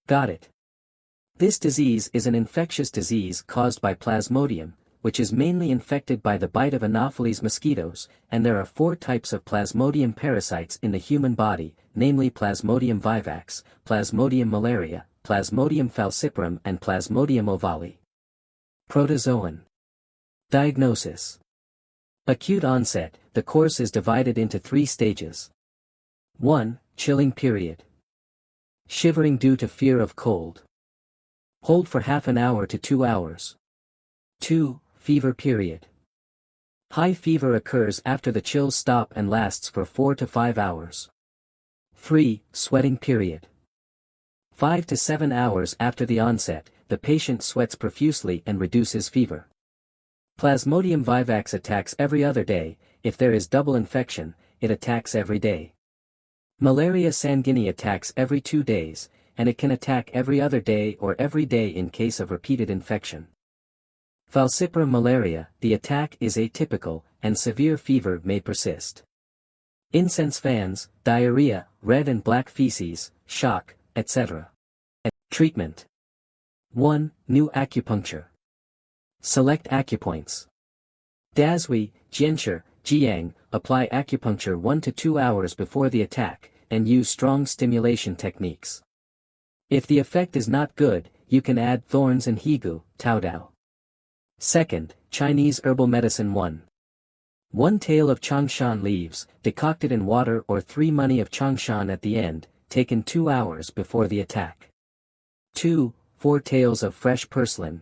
Got it. This disease is an infectious disease caused by Plasmodium, which is mainly infected by the bite of Anopheles mosquitoes, and there are 4 types of Plasmodium parasites in the human body, namely Plasmodium vivax, Plasmodium malaria, Plasmodium falciparum and Plasmodium ovale. Protozoan. Diagnosis. Acute onset, the course is divided into 3 stages. 1. Chilling period. Shivering due to fear of cold. Hold for half an hour to 2 hours. 2. Fever period. High fever occurs after the chills stop and lasts for 4 to 5 hours. 3. Sweating period. 5 to 7 hours after the onset, the patient sweats profusely and reduces fever. Plasmodium vivax attacks every other day. If there is double infection, it attacks every day. Malaria sanguinea attacks every 2 days, and it can attack every other day or every day in case of repeated infection. Falciparum malaria, the attack is atypical, and severe fever may persist. Incense fans, diarrhea, red and black feces, shock, etc. Treatment. 1. New acupuncture. Select acupoints. Dazui, Jianshi, Jiang, apply acupuncture 1 to 2 hours before the attack, and use strong stimulation techniques. If the effect is not good, you can add thorns and higu, taodao. 2nd, Chinese herbal medicine 1. 1 tael of changshan leaves, decocted in water or 3 money of changshan at the end, taken 2 hours before the attack. 2. 4 taels of fresh purslane.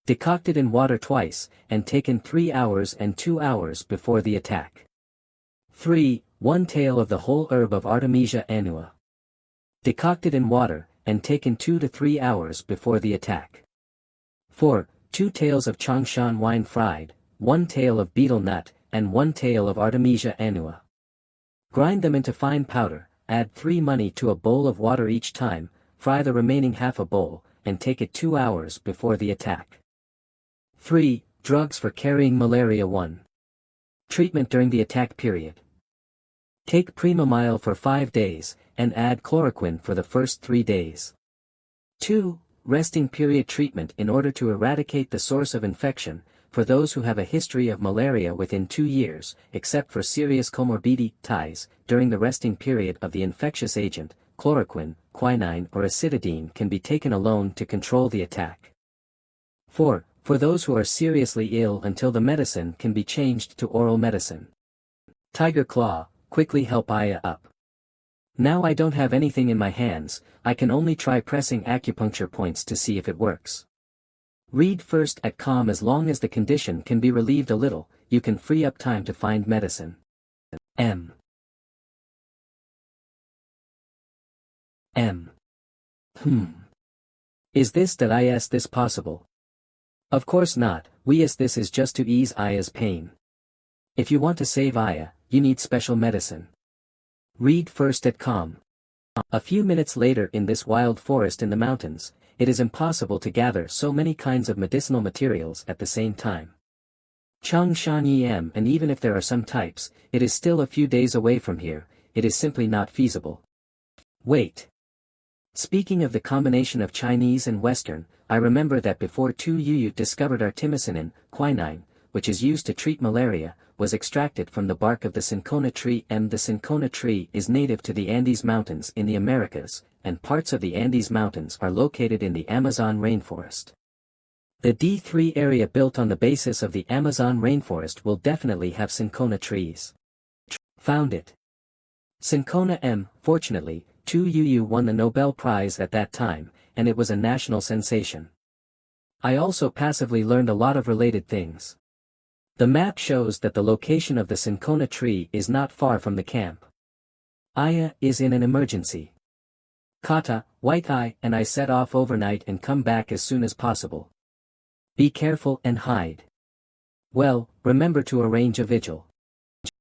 Decocted in water twice, and taken 3 hours and 2 hours before the attack. 3. 1 tael of the whole herb of Artemisia annua. Decocted in water, and taken 2 to 3 hours before the attack. 4. 2 taels of changshan wine fried, 1 tael of betel nut, and 1 tael of Artemisia annua. Grind them into fine powder, add 3 money to a bowl of water each time, fry the remaining half a bowl, and take it 2 hours before the attack. 3. Drugs for carrying malaria 1. Treatment during the attack period. Take Premamyl for 5 days, and add chloroquine for the first 3 days. 2. Resting period treatment in order to eradicate the source of infection, for those who have a history of malaria within 2 years, except for serious comorbidities, during the resting period of the infectious agent, chloroquine, quinine or acididine can be taken alone to control the attack. 4. For those who are seriously ill until the medicine can be changed to oral medicine. Tiger Claw, quickly help Aya up. Now I don't have anything in my hands, I can only try pressing acupuncture points to see if it works. Read first at calm. As long as the condition can be relieved a little, you can free up time to find medicine. M. Is this possible? Of course not, this is just to ease Aya's pain. If you want to save Aya, you need special medicine. Read first at calm. A few minutes later in this wild forest in the mountains, it is impossible to gather so many kinds of medicinal materials at the same time. Changshan Yam, and even if there are some types, it is still a few days away from here, it is simply not feasible. Wait. Speaking of the combination of Chinese and Western, I remember that before Tu Youyou discovered artemisinin, quinine, which is used to treat malaria, was extracted from the bark of the cinchona tree. The cinchona tree is native to the Andes Mountains in the Americas, and parts of the Andes Mountains are located in the Amazon rainforest. The D3 area built on the basis of the Amazon rainforest will definitely have cinchona trees. Found it. Cinchona M. Fortunately, Tu Youyou won the Nobel Prize at that time, and it was a national sensation. I also passively learned a lot of related things. The map shows that the location of the cinchona tree is not far from the camp. Aya is in an emergency. Kata, White Eye and I set off overnight and come back as soon as possible. Be careful and hide. Well, remember to arrange a vigil.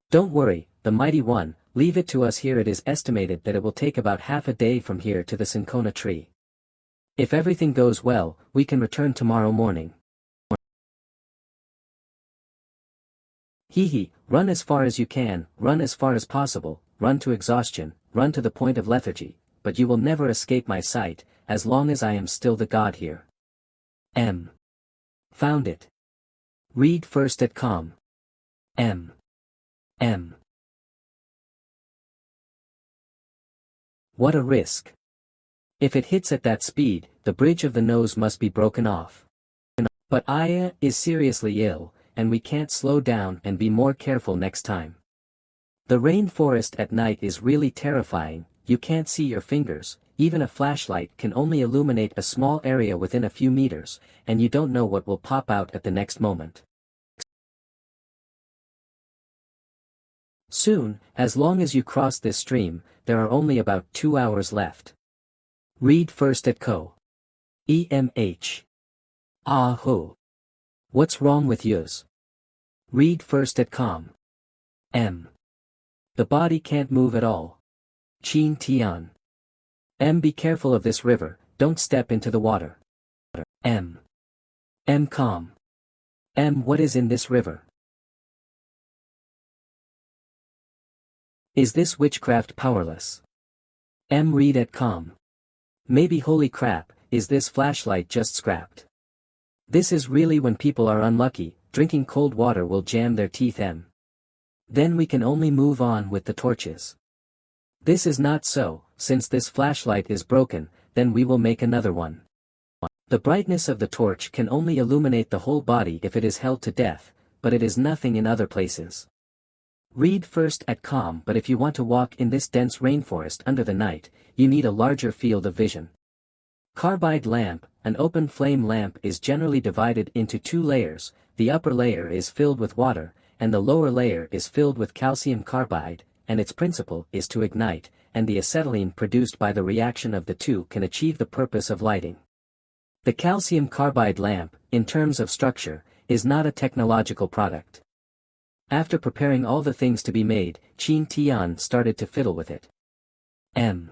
Don't worry, the mighty one, leave it to us here. It is estimated that it will take about half a day from here to the cinchona tree. If everything goes well, we can return tomorrow morning. Hehe, run as far as you can, run as far as possible, run to exhaustion, run to the point of lethargy, but you will never escape my sight, as long as I am still the god here. M. Found it. Read first at com. M. What a risk. If it hits at that speed, the bridge of the nose must be broken off. But Aya is seriously ill, and we can't slow down and be more careful next time. The rainforest at night is really terrifying. You can't see your fingers, even a flashlight can only illuminate a small area within a few meters, and you don't know what will pop out at the next moment. Soon, as long as you cross this stream, there are only about 2 hours left. Read first at co. EMH. Ah ho. What's wrong with yous? Read first at com. M. The body can't move at all. Chin Tian. M. Be careful of this river, don't step into the water. M. Com. M. What is in this river? Is this witchcraft powerless? M. Read at com. Maybe holy crap, is this flashlight just scrapped? This is really when people are unlucky, drinking cold water will jam their teeth. M. Then we can only move on with the torches. This is not so, since this flashlight is broken, then we will make another one. The brightness of the torch can only illuminate the whole body if it is held to death, but it is nothing in other places. Read first at com. But if you want to walk in this dense rainforest under the night, you need a larger field of vision. Carbide lamp, an open flame lamp, is generally divided into 2 layers. The upper layer is filled with water, and the lower layer is filled with calcium carbide, and its principle is to ignite, and the acetylene produced by the reaction of the two can achieve the purpose of lighting. The calcium carbide lamp, in terms of structure, is not a technological product. After preparing all the things to be made, Chin Tian started to fiddle with it. M.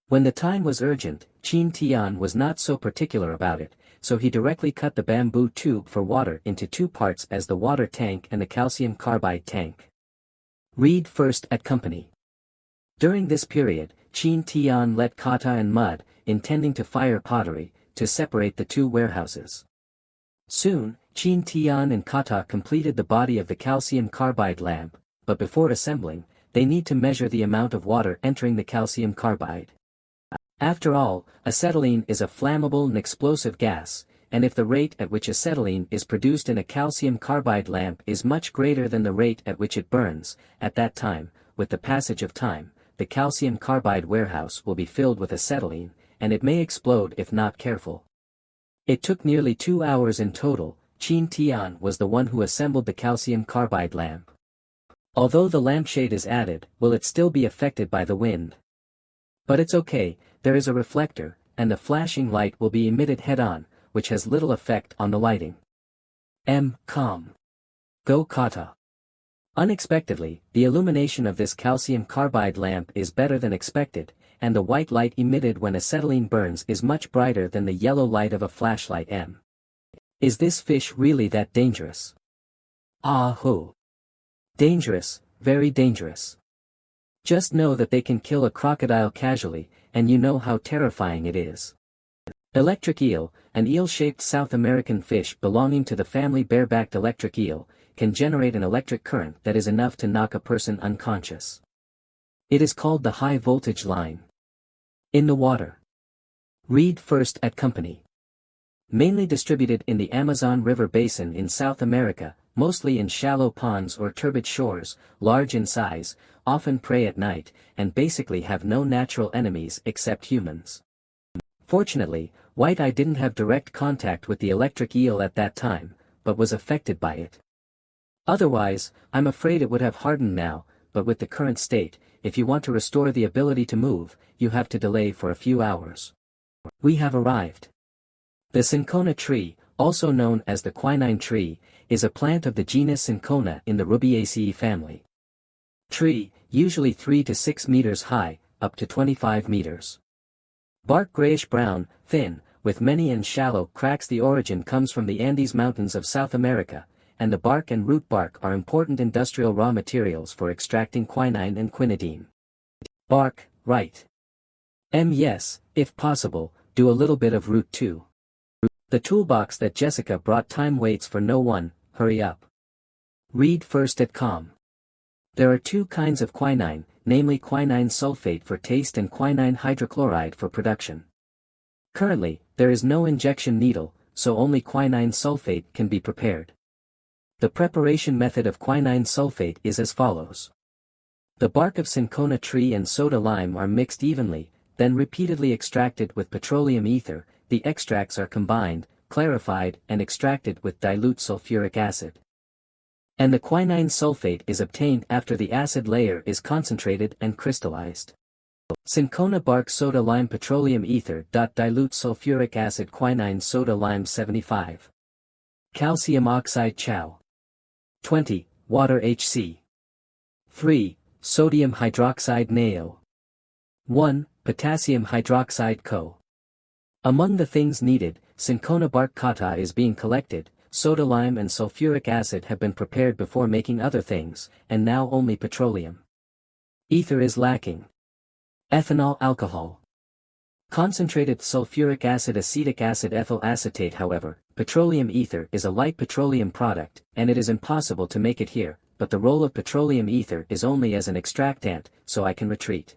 When the time was urgent, Chin Tian was not so particular about it, so he directly cut the bamboo tube for water into 2 parts as the water tank and the calcium carbide tank. Read first at company. During this period, Chin Tian let kata and mud, intending to fire pottery, to separate the 2 warehouses. Soon, Chin Tian and kata completed the body of the calcium carbide lamp, but before assembling, they need to measure the amount of water entering the calcium carbide. After all, acetylene is a flammable and explosive gas, and if the rate at which acetylene is produced in a calcium carbide lamp is much greater than the rate at which it burns, at that time, with the passage of time, the calcium carbide warehouse will be filled with acetylene, and it may explode if not careful. It took nearly 2 hours in total. Chin Tian was the one who assembled the calcium carbide lamp. Although the lampshade is added, will it still be affected by the wind? But it's okay, there is a reflector, and the flashing light will be emitted head-on, which has little effect on the lighting. Com. Go kata. Unexpectedly, the illumination of this calcium carbide lamp is better than expected, and the white light emitted when acetylene burns is much brighter than the yellow light of a flashlight. M. Is this fish really that dangerous? Ah ho. Dangerous, very dangerous. Just know that they can kill a crocodile casually, and you know how terrifying it is. Electric eel, an eel-shaped South American fish belonging to the family barebacked electric eel, can generate an electric current that is enough to knock a person unconscious. It is called the high voltage line. In the water. Read first at company. Mainly distributed in the Amazon River basin in South America, mostly in shallow ponds or turbid shores, large in size, often prey at night, and basically have no natural enemies except humans. Fortunately, White-Eye didn't have direct contact with the electric eel at that time, but was affected by it. Otherwise, I'm afraid it would have hardened now, but with the current state, if you want to restore the ability to move, you have to delay for a few hours. We have arrived. The cinchona tree, also known as the quinine tree, is a plant of the genus Cinchona in the Rubiaceae family. Tree, usually 3 to 6 meters high, up to 25 meters. Bark grayish-brown, thin, with many and shallow cracks. The origin comes from the Andes Mountains of South America, and the bark and root bark are important industrial raw materials for extracting quinine and quinidine. Bark, right. Yes, if possible, do a little bit of route 2. The toolbox that Jessica brought. Time waits for no one, hurry up. Read first at com. There are two kinds of quinine, namely quinine sulfate for taste and quinine hydrochloride for production. Currently, there is no injection needle, so only quinine sulfate can be prepared. The preparation method of quinine sulfate is as follows. The bark of cinchona tree and soda lime are mixed evenly, then repeatedly extracted with petroleum ether. The extracts are combined, clarified and extracted with dilute sulfuric acid. And the quinine sulfate is obtained after the acid layer is concentrated and crystallized. Cinchona bark soda lime petroleum ether. Dilute sulfuric acid quinine soda lime 75. Calcium oxide chow. 20, water HC. 3, sodium hydroxide NaO. 1, potassium hydroxide Co. Among the things needed, cinchona bark kata is being collected, soda lime and sulfuric acid have been prepared before making other things, and now only petroleum. Ether is lacking. Ethanol alcohol. Concentrated sulfuric acid acetic acid ethyl acetate. However, petroleum ether is a light petroleum product, and it is impossible to make it here, but the role of petroleum ether is only as an extractant, so I can retreat.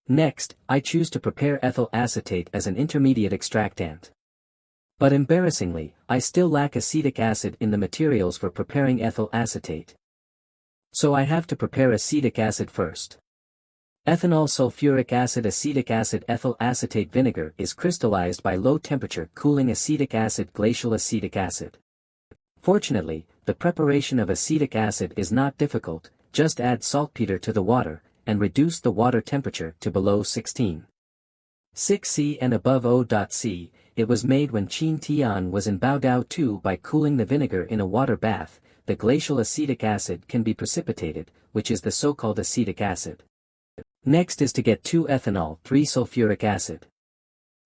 Next, I choose to prepare ethyl acetate as an intermediate extractant. But embarrassingly, I still lack acetic acid in the materials for preparing ethyl acetate. So I have to prepare acetic acid first. Ethanol sulfuric acid acetic acid ethyl acetate vinegar is crystallized by low temperature cooling acetic acid glacial acetic acid. Fortunately, the preparation of acetic acid is not difficult, just add saltpeter to the water, and reduce the water temperature to below 16. 6C and above O.C. It was made when Qin Tian was in Baodao 2 by cooling the vinegar in a water bath. The glacial acetic acid can be precipitated, which is the so-called acetic acid. Next is to get 2 ethanol 3 sulfuric acid.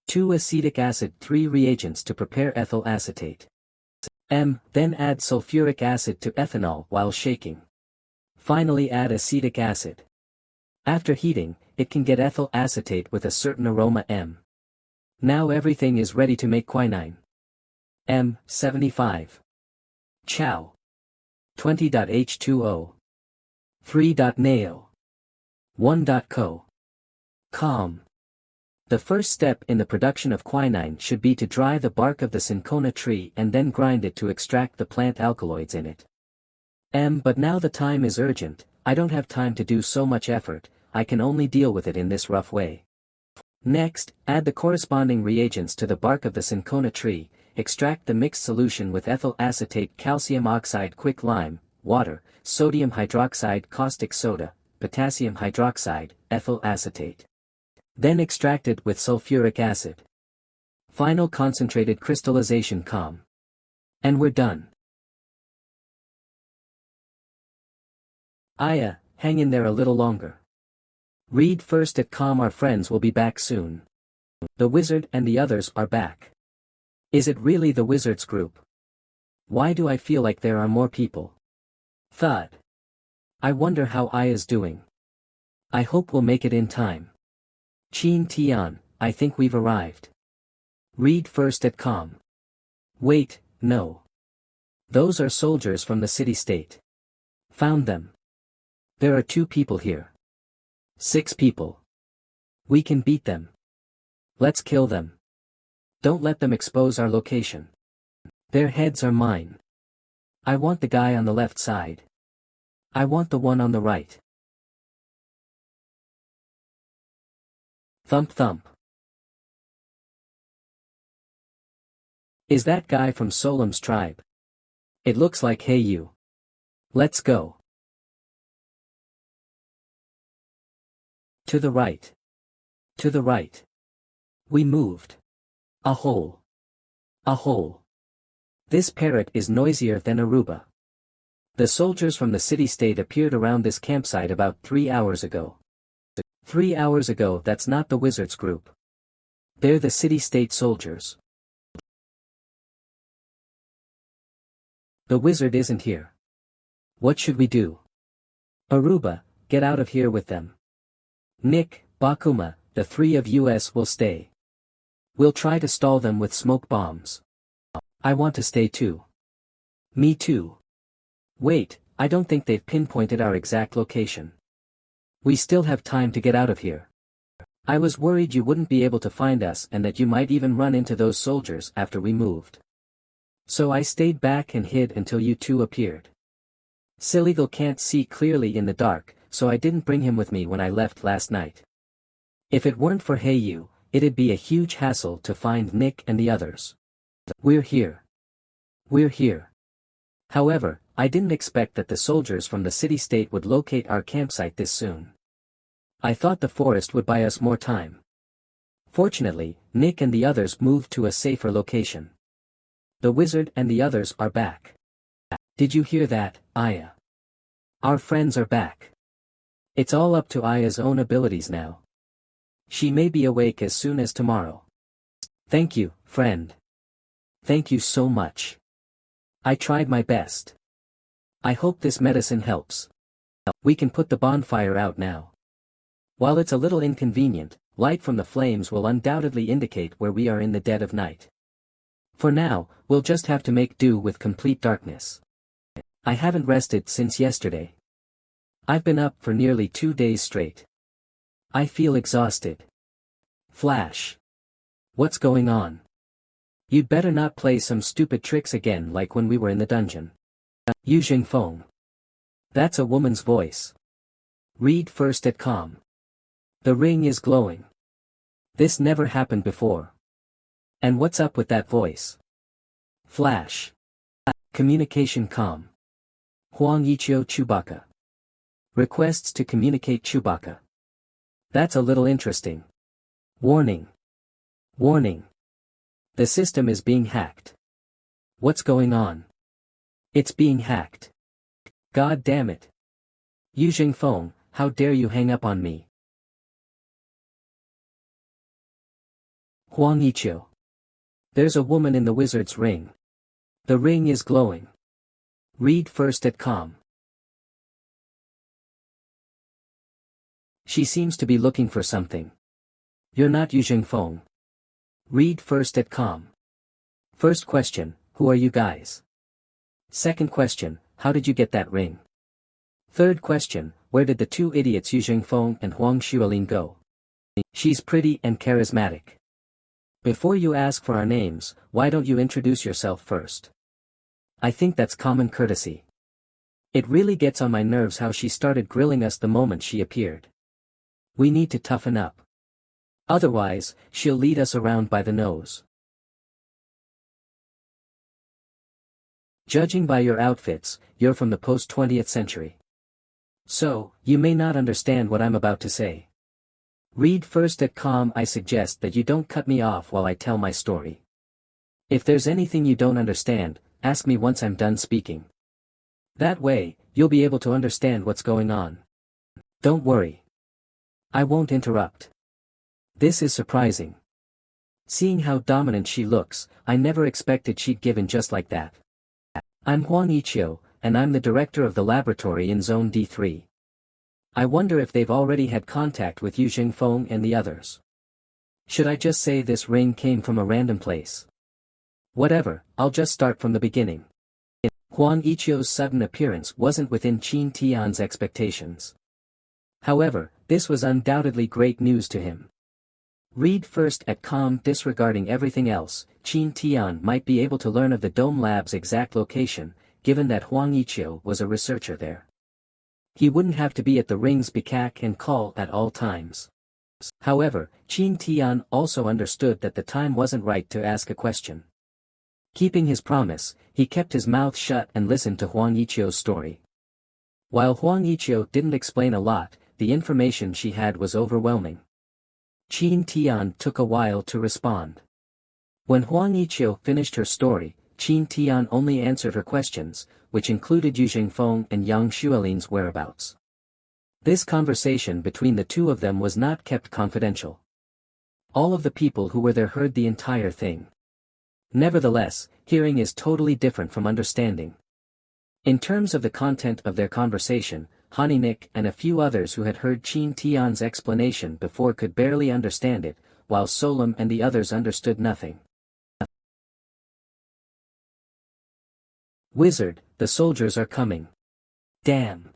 2 acetic acid 3 reagents to prepare ethyl acetate. Then add sulfuric acid to ethanol while shaking. Finally add acetic acid. After heating, it can get ethyl acetate with a certain aroma Now everything is ready to make quinine. 75. Chow. 20.H2O. 3.NaO. 1.Co. Com. The first step in the production of quinine should be to dry the bark of the cinchona tree and then grind it to extract the plant alkaloids in it. But now the time is urgent, I don't have time to do so much effort, I can only deal with it in this rough way. Next, add the corresponding reagents to the bark of the cinchona tree, extract the mixed solution with ethyl acetate calcium oxide quick lime, water, sodium hydroxide caustic soda, potassium hydroxide, ethyl acetate. Then extract it with sulfuric acid. Final concentrated crystallization com. And we're done. Aya, hang in there a little longer. Read first at com. Our friends will be back soon. The wizard and the others are back. Is it really the wizard's group? Why do I feel like there are more people? Thud. I wonder how Aya's doing. I hope we'll make it in time. Qin Tian, I think we've arrived. Read first at com. Wait, no. Those are soldiers from the city-state. Found them. There are 2 people here. 6 people. We can beat them. Let's kill them. Don't let them expose our location. Their heads are mine. I want the guy on the left side. I want the one on the right. Thump thump. Is that guy from Solem's tribe? It looks like. Hey you. Let's go. To the right. To the right. We moved. A hole. A hole. This parrot is noisier than Aruba. The soldiers from the city-state appeared around this campsite about 3 hours ago. 3 hours ago. That's not the wizard's group. They're the city-state soldiers. The wizard isn't here. What should we do? Aruba, get out of here with them. Nick, Bakuma, the 3 of us will stay. We'll try to stall them with smoke bombs. I want to stay too. Me too. Wait, I don't think they've pinpointed our exact location. We still have time to get out of here. I was worried you wouldn't be able to find us and that you might even run into those soldiers after we moved. So I stayed back and hid until you two appeared. Sillygal can't see clearly in the dark, so I didn't bring him with me when I left last night. If it weren't for Heyu, it'd be a huge hassle to find Nick and the others. We're here. We're here. However, I didn't expect that the soldiers from the city-state would locate our campsite this soon. I thought the forest would buy us more time. Fortunately, Nick and the others moved to a safer location. The wizard and the others are back. Did you hear that, Aya? Our friends are back. It's all up to Aya's own abilities now. She may be awake as soon as tomorrow. Thank you, friend. Thank you so much. I tried my best. I hope this medicine helps. We can put the bonfire out now. While it's a little inconvenient, light from the flames will undoubtedly indicate where we are in the dead of night. For now, we'll just have to make do with complete darkness. I haven't rested since yesterday. I've been up for nearly 2 days straight. I feel exhausted. Flash. What's going on? You'd better not play some stupid tricks again like when we were in the dungeon. Yu Jingfeng. That's a woman's voice. Read first at calm. The ring is glowing. This never happened before. And what's up with that voice? Flash. Communication calm. Huang Yiqiu Chewbacca. Requests to communicate Chewbacca. That's a little interesting. Warning. Warning. The system is being hacked. What's going on? It's being hacked. God damn it. Yu Jingfeng, how dare you hang up on me? Huang Yiqiu. There's a woman in the wizard's ring. The ring is glowing. Read first at calm. She seems to be looking for something. You're not Yu Jingfeng. Read first at calm. First question, who are you guys? Second question, how did you get that ring? Third question, where did the two idiots Yu Jingfeng and Huang Xuelin go? She's pretty and charismatic. Before you ask for our names, why don't you introduce yourself first? I think that's common courtesy. It really gets on my nerves how she started grilling us the moment she appeared. We need to toughen up. Otherwise, she'll lead us around by the nose. Judging by your outfits, you're from the post-20th century. So, you may not understand what I'm about to say. Read first at calm. I suggest that you don't cut me off while I tell my story. If there's anything you don't understand, ask me once I'm done speaking. That way, you'll be able to understand what's going on. Don't worry. I won't interrupt. This is surprising. Seeing how dominant she looks, I never expected she'd give in just like that. I'm Huang Yiqiu, and I'm the director of the laboratory in Zone D3. I wonder if they've already had contact with Yu Jingfeng and the others. Should I just say this ring came from a random place? Whatever, I'll just start from the beginning. Huang Yiqiu's sudden appearance wasn't within Qin Tian's expectations. However, this was undoubtedly great news to him. Read first at calm. Disregarding everything else, Qin Tian might be able to learn of the Dome Lab's exact location, given that Huang Yiqiu was a researcher there. He wouldn't have to be at the ring's beck and call at all times. However, Qin Tian also understood that the time wasn't right to ask a question. Keeping his promise, he kept his mouth shut and listened to Huang Yiqiu's story. While Huang Yiqiu didn't explain a lot, the information she had was overwhelming. Qin Tian took a while to respond. When Huang Yiqiu finished her story, Qin Tian only answered her questions, which included Yu Jingfeng and Yang Xuelin's whereabouts. This conversation between the two of them was not kept confidential. All of the people who were there heard the entire thing. Nevertheless, hearing is totally different from understanding. In terms of the content of their conversation, Honey Nick and a few others who had heard Qin Tian's explanation before could barely understand it, while Solom and the others understood nothing. Wizard, the soldiers are coming. Damn.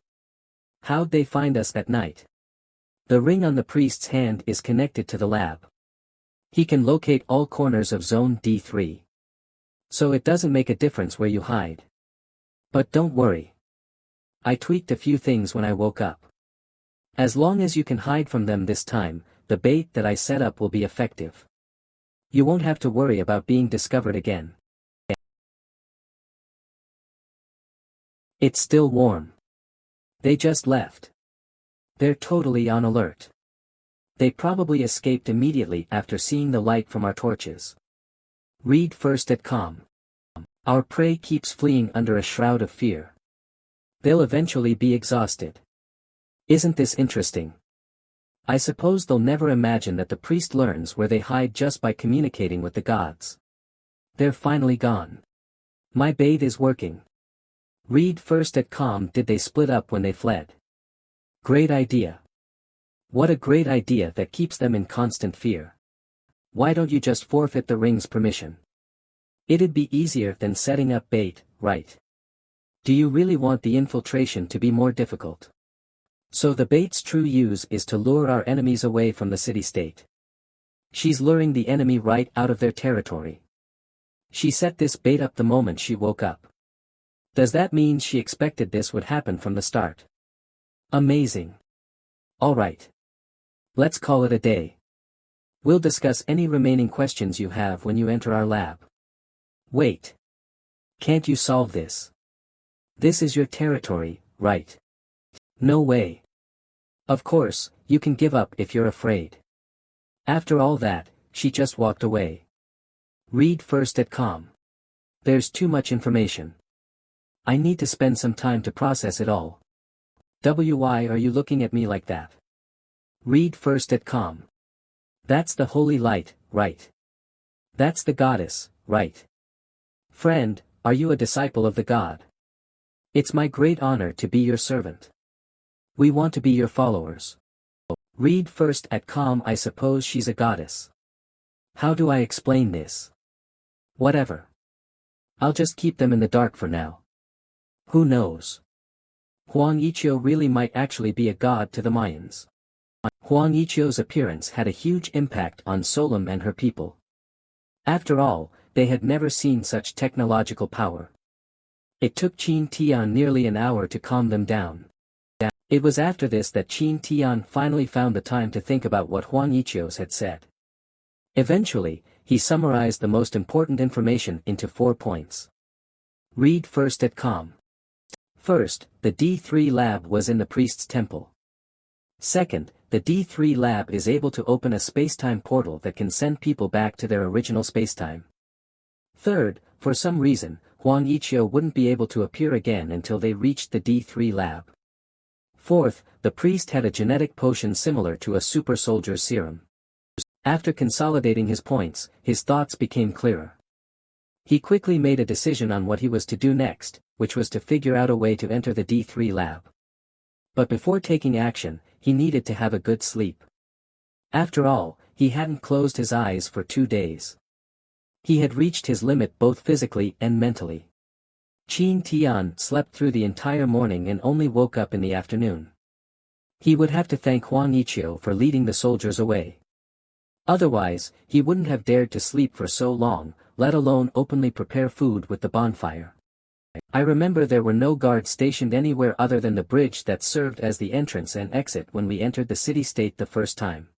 How'd they find us at night? The ring on the priest's hand is connected to the lab. He can locate all corners of Zone D3. So it doesn't make a difference where you hide. But don't worry. I tweaked a few things when I woke up. As long as you can hide from them this time, the bait that I set up will be effective. You won't have to worry about being discovered again. It's still warm. They just left. They're totally on alert. They probably escaped immediately after seeing the light from our torches. Read first at com. Our prey keeps fleeing under a shroud of fear. They'll eventually be exhausted. Isn't this interesting? I suppose they'll never imagine that the priest learns where they hide just by communicating with the gods. They're finally gone. My bait is working. Read first at com. Did they split up when they fled? Great idea. What a great idea that keeps them in constant fear. Why don't you just forfeit the ring's permission? It'd be easier than setting up bait, right? Do you really want the infiltration to be more difficult? So the bait's true use is to lure our enemies away from the city-state. She's luring the enemy right out of their territory. She set this bait up the moment she woke up. Does that mean she expected this would happen from the start? Amazing. Alright. Let's call it a day. We'll discuss any remaining questions you have when you enter our lab. Wait. Can't you solve this? This is your territory, right? No way. Of course, you can give up if you're afraid. After all that, she just walked away. Read first at com. There's too much information. I need to spend some time to process it all. Why are you looking at me like that? Read first at com. That's the holy light, right? That's the goddess, right? Friend, are you a disciple of the god? It's my great honor to be your servant. We want to be your followers. Read first at com. I suppose she's a goddess. How do I explain this? Whatever. I'll just keep them in the dark for now. Who knows? Huang Yiqiu really might actually be a god to the Mayans. Huang Yiqiu's appearance had a huge impact on Solom and her people. After all, they had never seen such technological power. It took Qin Tian nearly an hour to calm them down. It was after this that Qin Tian finally found the time to think about what Huang Yiqiu had said. Eventually, he summarized the most important information into 4 points. Read first at com. First, the D3 lab was in the priest's temple. Second, the D3 lab is able to open a spacetime portal that can send people back to their original spacetime. Third, for some reason, Huang Yiqiu wouldn't be able to appear again until they reached the D3 lab. Fourth, the priest had a genetic potion similar to a super soldier's serum. After consolidating his points, his thoughts became clearer. He quickly made a decision on what he was to do next, which was to figure out a way to enter the D3 lab. But before taking action, he needed to have a good sleep. After all, he hadn't closed his eyes for 2 days. He had reached his limit both physically and mentally. Qin Tian slept through the entire morning and only woke up in the afternoon. He would have to thank Huang Yiqiu for leading the soldiers away. Otherwise, he wouldn't have dared to sleep for so long, let alone openly prepare food with the bonfire. I remember there were no guards stationed anywhere other than the bridge that served as the entrance and exit when we entered the city-state the first time.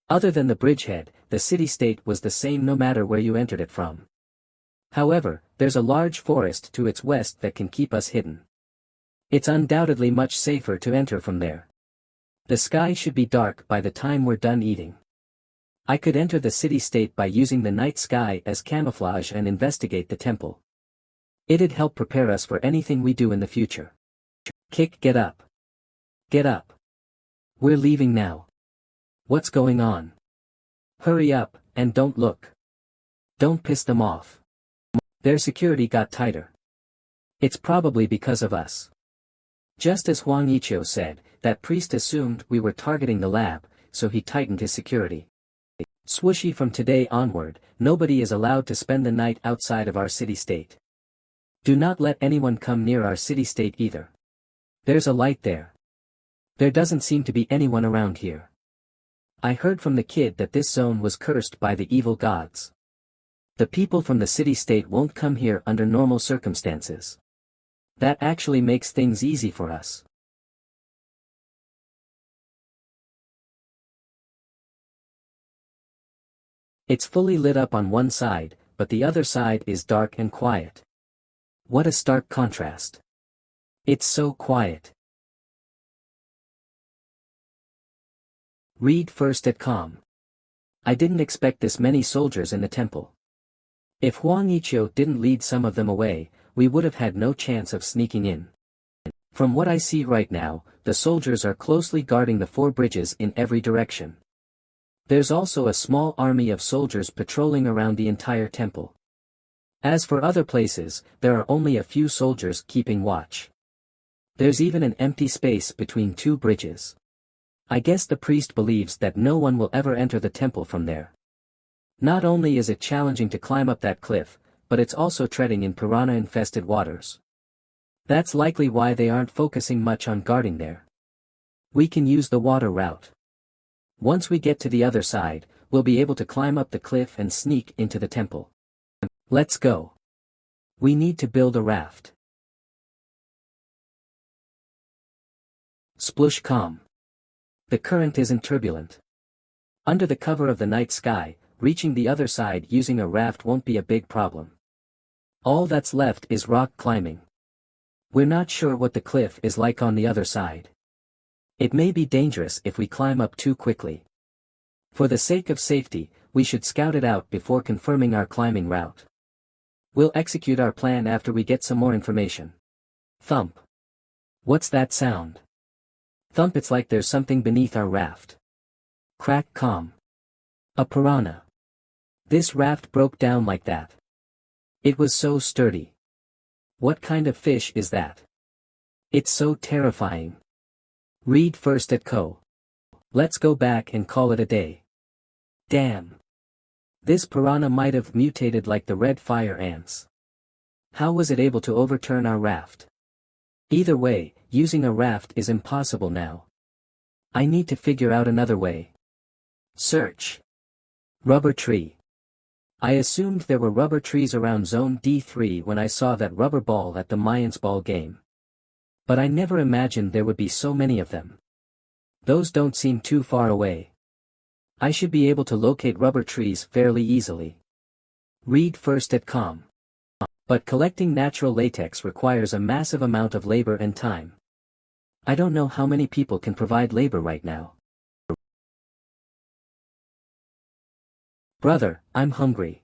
Other than the bridgehead, the city-state was the same no matter where you entered it from. However, there's a large forest to its west that can keep us hidden. It's undoubtedly much safer to enter from there. The sky should be dark by the time we're done eating. I could enter the city-state by using the night sky as camouflage and investigate the temple. It'd help prepare us for anything we do in the future. Get up. Get up. We're leaving now. What's going on? Hurry up, and don't look. Don't piss them off. Their security got tighter. It's probably because of us. Just as Huang Yiqiu said, that priest assumed we were targeting the lab, so he tightened his security. Swooshy, from today onward, nobody is allowed to spend the night outside of our city-state. Do not let anyone come near our city-state either. There's a light there. There doesn't seem to be anyone around here. I heard from the kid that this zone was cursed by the evil gods. The people from the city-state won't come here under normal circumstances. That actually makes things easy for us. It's fully lit up on one side, but the other side is dark and quiet. What a stark contrast. It's so quiet. Read first at com. I didn't expect this many soldiers in the temple. If Huang Yiqiu didn't lead some of them away, we would have had no chance of sneaking in. From what I see right now, the soldiers are closely guarding the 4 bridges in every direction. There's also a small army of soldiers patrolling around the entire temple. As for other places, there are only a few soldiers keeping watch. There's even an empty space between 2 bridges. I guess the priest believes that no one will ever enter the temple from there. Not only is it challenging to climb up that cliff, but it's also treading in piranha-infested waters. That's likely why they aren't focusing much on guarding there. We can use the water route. Once we get to the other side, we'll be able to climb up the cliff and sneak into the temple. Let's go. We need to build a raft. Splush calm. The current isn't turbulent. Under the cover of the night sky, reaching the other side using a raft won't be a big problem. All that's left is rock climbing. We're not sure what the cliff is like on the other side. It may be dangerous if we climb up too quickly. For the sake of safety, we should scout it out before confirming our climbing route. We'll execute our plan after we get some more information. Thump. What's that sound? Thump, it's like there's something beneath our raft. Crack calm. A piranha. This raft broke down like that. It was so sturdy. What kind of fish is that? It's so terrifying. Read first at co. Let's go back and call it a day. Damn. This piranha might have mutated like the red fire ants. How was it able to overturn our raft? Either way, using a raft is impossible now. I need to figure out another way. Search. Rubber tree. I assumed there were rubber trees around Zone D3 when I saw that rubber ball at the Mayans ball game. But I never imagined there would be so many of them. Those don't seem too far away. I should be able to locate rubber trees fairly easily. Read first at com. But collecting natural latex requires a massive amount of labor and time. I don't know how many people can provide labor right now. Brother, I'm hungry.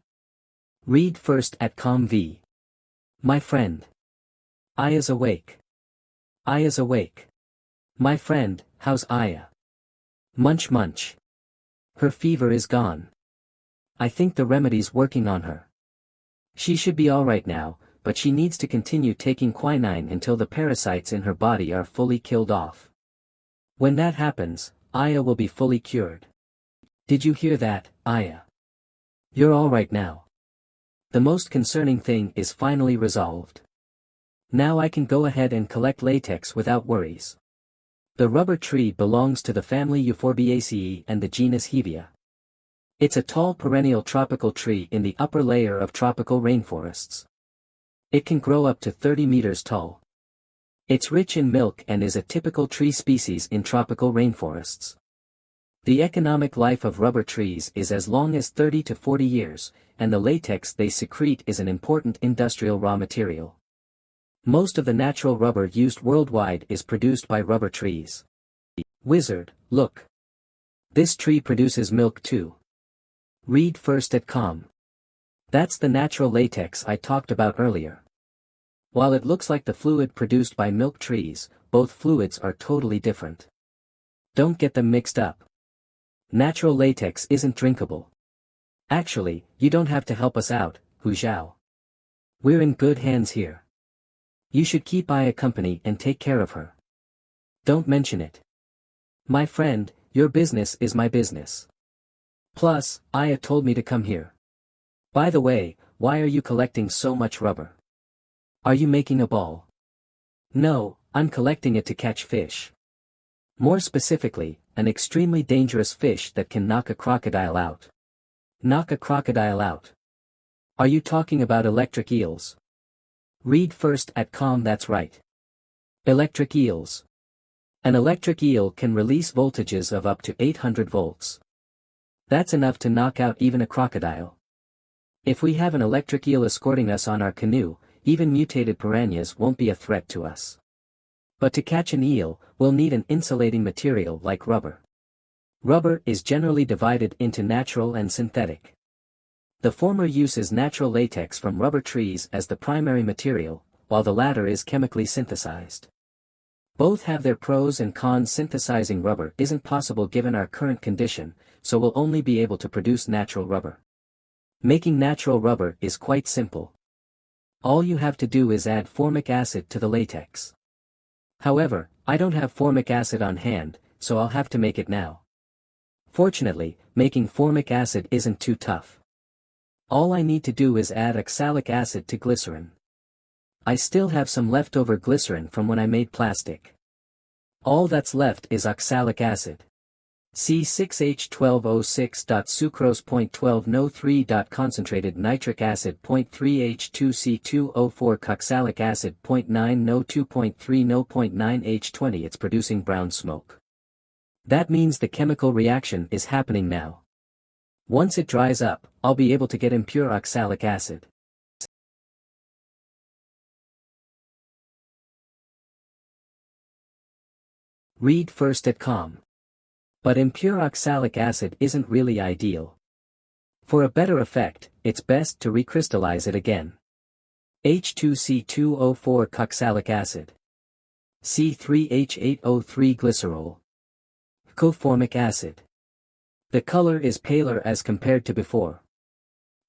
Read first at com v. My friend. Aya's awake. Aya's awake. My friend, how's Aya? Munch munch. Her fever is gone. I think the remedy's working on her. She should be alright now, but she needs to continue taking quinine until the parasites in her body are fully killed off. When that happens, Aya will be fully cured. Did you hear that, Aya? You're alright now. The most concerning thing is finally resolved. Now I can go ahead and collect latex without worries. The rubber tree belongs to the family Euphorbiaceae and the genus Hevea. It's a tall perennial tropical tree in the upper layer of tropical rainforests. It can grow up to 30 meters tall. It's rich in milk and is a typical tree species in tropical rainforests. The economic life of rubber trees is as long as 30 to 40 years, and the latex they secrete is an important industrial raw material. Most of the natural rubber used worldwide is produced by rubber trees. Wizard, look. This tree produces milk too. Read first at com. That's the natural latex I talked about earlier. While it looks like the fluid produced by milk trees, both fluids are totally different. Don't get them mixed up. Natural latex isn't drinkable. Actually, you don't have to help us out, Hu Zhao. We're in good hands here. You should keep Aya company and take care of her. Don't mention it. My friend, your business is my business. Plus, Aya told me to come here. By the way, why are you collecting so much rubber? Are you making a ball? No, I'm collecting it to catch fish. More specifically, an extremely dangerous fish that can knock a crocodile out. Knock a crocodile out. Are you talking about electric eels? Read first at com. That's right. Electric eels. An electric eel can release voltages of up to 800 volts. That's enough to knock out even a crocodile. If we have an electric eel escorting us on our canoe, even mutated piranhas won't be a threat to us. But to catch an eel, we'll need an insulating material like rubber. Rubber is generally divided into natural and synthetic. The former uses natural latex from rubber trees as the primary material, while the latter is chemically synthesized. Both have their pros and cons. Synthesizing rubber isn't possible given our current condition, so we'll only be able to produce natural rubber. Making natural rubber is quite simple. All you have to do is add formic acid to the latex. However, I don't have formic acid on hand, so I'll have to make it now. Fortunately, making formic acid isn't too tough. All I need to do is add oxalic acid to glycerin. I still have some leftover glycerin from when I made plastic. All that's left is oxalic acid. C6H12O6. Sucrose. 0.12 No3. Concentrated nitric acid. 0.3 H2C2O4. Oxalic acid. 0.9 No 2.3 No 0.9 H20. It's producing brown smoke. That means the chemical reaction is happening now. Once it dries up, I'll be able to get impure oxalic acid. Read first at com. But impure oxalic acid isn't really ideal. For a better effect, it's best to recrystallize it again. H2C2O4 oxalic acid. C3H8O3 glycerol. Coformic acid. The color is paler as compared to before.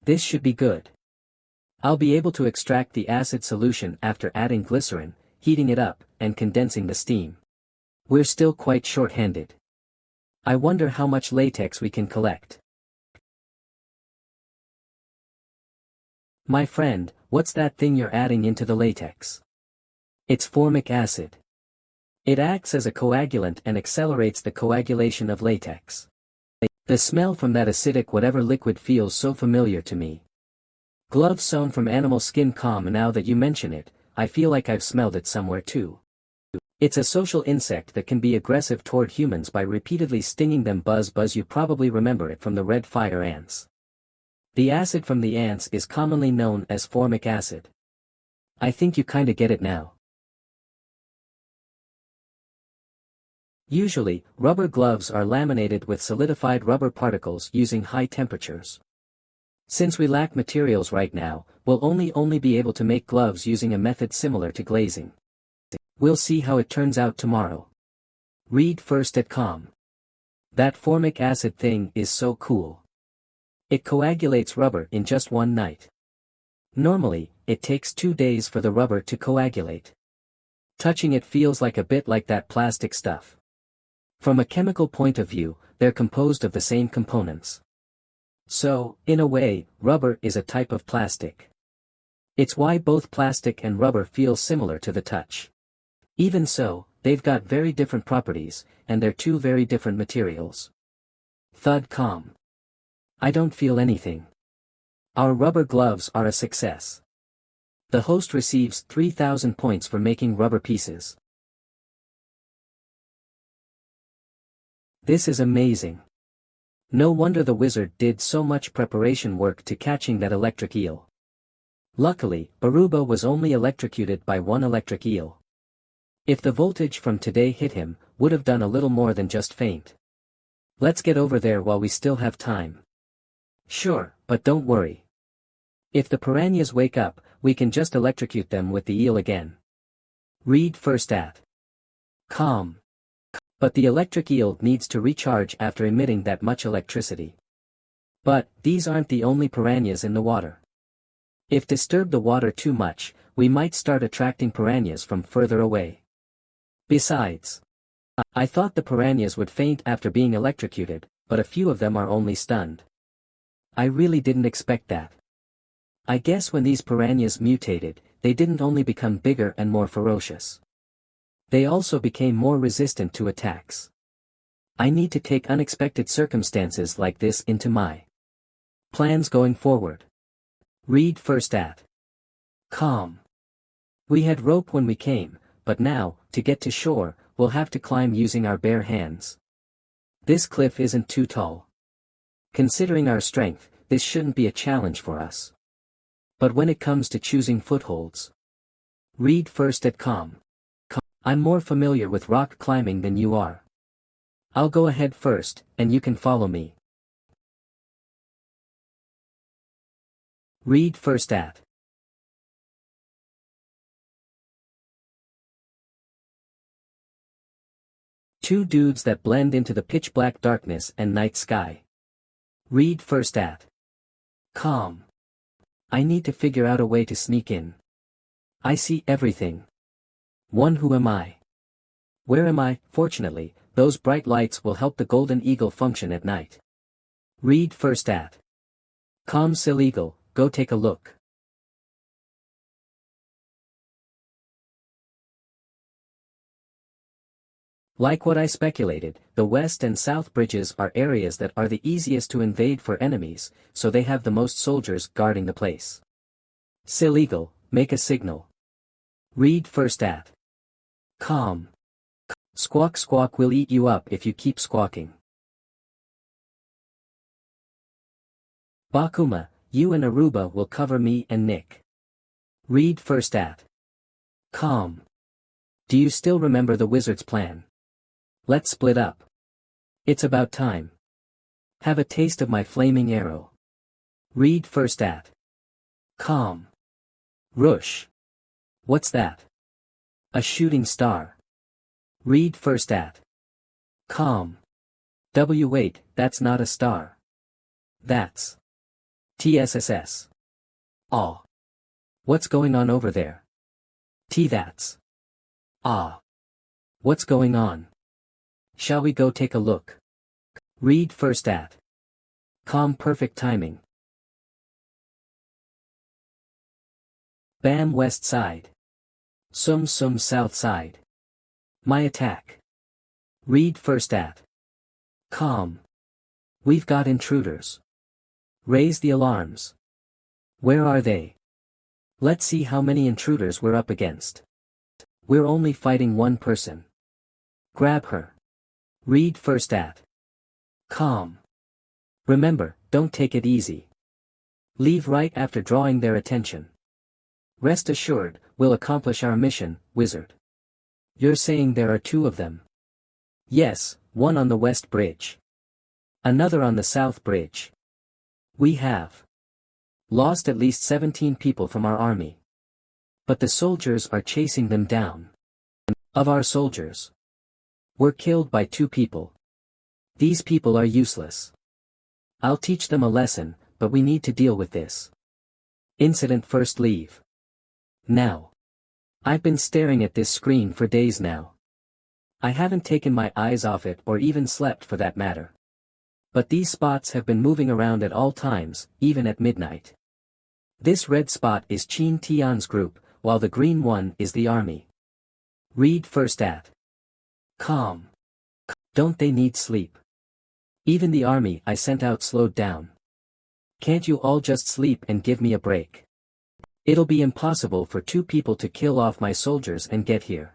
This should be good. I'll be able to extract the acid solution after adding glycerin, heating it up, and condensing the steam. We're still quite short-handed. I wonder how much latex we can collect. My friend, what's that thing you're adding into the latex? It's formic acid. It acts as a coagulant and accelerates the coagulation of latex. The smell from that acidic whatever liquid feels so familiar to me. Gloves sewn from animal skin. Now that you mention it, I feel like I've smelled it somewhere too. It's a social insect that can be aggressive toward humans by repeatedly stinging them. Buzz. You probably remember it from the red fire ants. The acid from the ants is commonly known as formic acid. I think you kinda get it now. Usually, rubber gloves are laminated with solidified rubber particles using high temperatures. Since we lack materials right now, we'll only be able to make gloves using a method similar to glazing. We'll see how it turns out tomorrow. Read first at com. That formic acid thing is so cool. It coagulates rubber in just one night. Normally, it takes 2 days for the rubber to coagulate. Touching it feels like a bit like that plastic stuff. From a chemical point of view, they're composed of the same components. So, in a way, rubber is a type of plastic. It's why both plastic and rubber feel similar to the touch. Even so, they've got very different properties, and they're two very different materials. Thud. Com. I don't feel anything. Our rubber gloves are a success. The host receives 3,000 points for making rubber pieces. This is amazing. No wonder the wizard did so much preparation work to catching that electric eel. Luckily, Baruba was only electrocuted by one electric eel. If the voltage from today hit him, would have done a little more than just faint. Let's get over there while we still have time. Sure, but don't worry. If the piranhas wake up, we can just electrocute them with the eel again. Read first at com. But the electric eel needs to recharge after emitting that much electricity. But, these aren't the only piranhas in the water. If disturb the water too much, we might start attracting piranhas from further away. Besides, I thought the piranhas would faint after being electrocuted, but a few of them are only stunned. I really didn't expect that. I guess when these piranhas mutated, they didn't only become bigger and more ferocious. They also became more resistant to attacks. I need to take unexpected circumstances like this into my plans going forward. Read first at. Calm. We had rope when we came, but now, to get to shore, we'll have to climb using our bare hands. This cliff isn't too tall. Considering our strength, this shouldn't be a challenge for us. But when it comes to choosing footholds. Read first at calm. I'm more familiar with rock climbing than you are. I'll go ahead first, and you can follow me. Read first at. Two dudes that blend into the pitch-black darkness and night sky. Read first at. Calm. I need to figure out a way to sneak in. I see everything. One, who am I? Where am I? Fortunately, those bright lights will help the Golden Eagle function at night. Read first at. Calm, Sil Eagle, go take a look. Like what I speculated, the west and south bridges are areas that are the easiest to invade for enemies, so they have the most soldiers guarding the place. Sil Eagle, make a signal. Read first at. Calm. Squawk squawk will eat you up if you keep squawking. Bakuma, you and Aruba will cover me and Nick. Read first at. Calm. Do you still remember the wizard's plan? Let's split up. It's about time. Have a taste of my flaming arrow. Read first at. Calm. Rush. What's that? A shooting star. Read first at. Calm. Wait, that's not a star. That's TSSS. Aw. What's going on over there? That's. Ah. What's going on? Shall we go take a look? Read first at. Calm, perfect timing. Bam, west side. Sum south side. My attack. Read first at. Calm. We've got intruders. Raise the alarms. Where are they? Let's see how many intruders we're up against. We're only fighting one person. Grab her. Read first at. Calm. Remember, don't take it easy. Leave right after drawing their attention. Rest assured, we'll accomplish our mission, wizard. You're saying there are two of them? Yes, one on the west bridge. Another on the south bridge. We have lost at least 17 people from our army. But the soldiers are chasing them down. Of our soldiers, we're killed by 2 people. These people are useless. I'll teach them a lesson, but we need to deal with this. Incident, first leave. Now. I've been staring at this screen for days now. I haven't taken my eyes off it or even slept for that matter. But these spots have been moving around at all times, even at midnight. This red spot is Qin Tian's group, while the green one is the army. Read first at. Calm. Don't they need sleep? Even the army I sent out slowed down. Can't you all just sleep and give me a break? It'll be impossible for 2 people to kill off my soldiers and get here.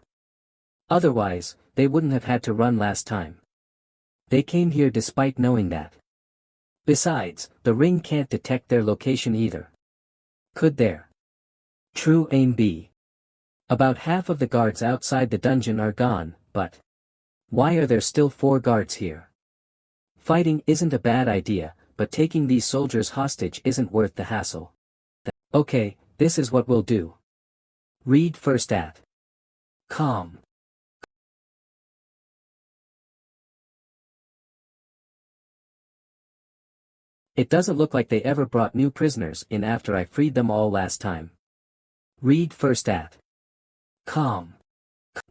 Otherwise, they wouldn't have had to run last time. They came here despite knowing that. Besides, the ring can't detect their location either. Could their true aim be? About half of the guards outside the dungeon are gone, but why are there still 4 guards here? Fighting isn't a bad idea, but taking these soldiers hostage isn't worth the hassle. Okay, this is what we'll do. Read first at. Calm. It doesn't look like they ever brought new prisoners in after I freed them all last time. Read first at. Calm.